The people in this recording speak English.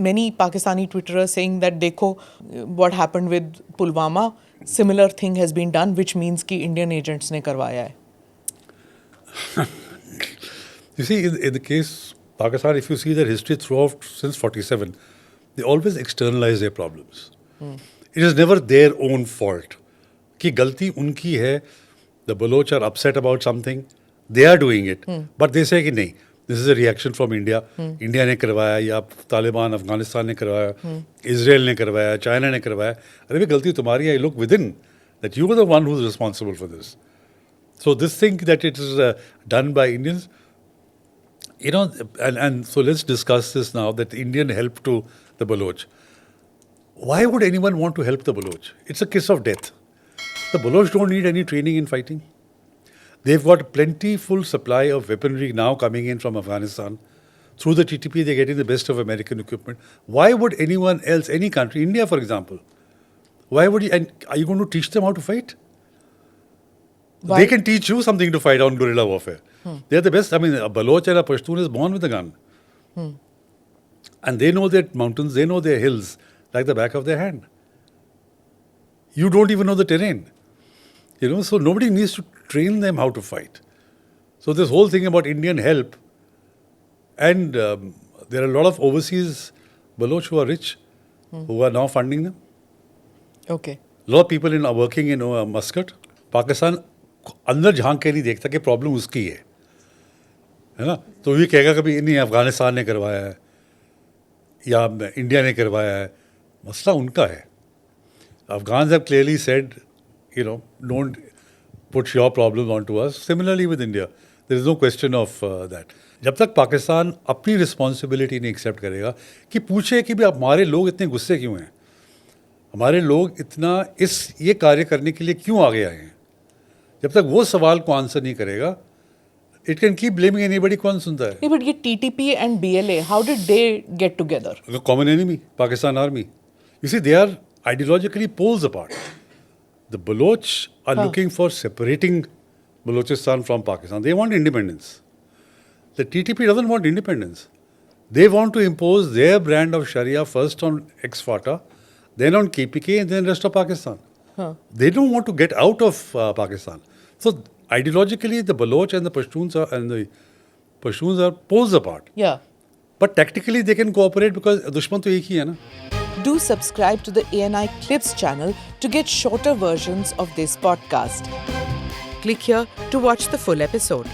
many Pakistani Twitterers saying that देखो what happened with Pulwama, similar thing has been done, which means कि Indian agents ने करवाया है. You see, in the case Pakistan, if you see their history throughout since 47, they always externalize their problems. It is never their own fault. कि गलती उनकी है. The Baloch are upset about something. They are doing it. But they say कि नहीं, this is a reaction from India. India ने करवाया या तालिबान अफगानिस्तान ने करवाया, Israel ने करवाया, China ने करवाया. अरे भी गलती तुम्हारी है. Look within that you are the one who is responsible for this. So this thing that it is done by Indians, you know, and so let's discuss this now, that Indian help to the Baloch. Why would anyone want to help the Baloch? It's a kiss of death. The Baloch don't need any training in fighting. They've got plentiful supply of weaponry now coming in from Afghanistan. Through the TTP, they're getting the best of American equipment. Why would anyone else, any country, India for example, why would you, and are you going to teach them how to fight? Why? They can teach you something to fight on guerrilla warfare. They're the best. I mean, a Baloch or a Pashtun is born with a gun. And they know their mountains, they know their hills like the back of their hand. You don't even know the terrain. You know, so nobody needs to train them how to fight. So this whole thing about Indian help, and there are a lot of overseas Baloch who are rich, who are now funding them. Okay. A lot of people are working in Muscat. Pakistan अंदर झांक के नहीं देखता कि problem उसकी है ना. तो ये कहेगा कभी नहीं अफगानिस्तान ने करवाया है या इंडिया ने करवाया है. मसला उनका है. Afghans have clearly said, you know, don't put your problems onto us. Similarly with India, there is no question of that. जब तक पाकिस्तान अपनी रिस्पॉन्सिबिलिटी नहीं एक्सेप्ट करेगा कि पूछे कि भी हमारे लोग इतने गुस्से क्यों हैं, हमारे लोग इतना ये कार्य करने के लिए क्यों आगे आए हैं, जब तक वो सवाल को आंसर नहीं करेगा, it can keep blaming anybody. कौन सुनता है? नहीं, but ये TTP and BLA, how did they get together? The common enemy, Pakistan Army. You see, they are ideologically poles apart. The Baloch are looking for separating Balochistan from Pakistan. They want independence. The TTP doesn't want independence. They want to impose their brand of Sharia first on ex-FATA, then on KPK, and then rest of Pakistan. They don't want to get out of Pakistan. So ideologically, the Baloch and the Pashtuns are poles apart. Yeah. But tactically, they can cooperate because दुश्मन तो एक ही है ना. Do subscribe to the ANI Clips channel to get shorter versions of this podcast. Click here to watch the full episode.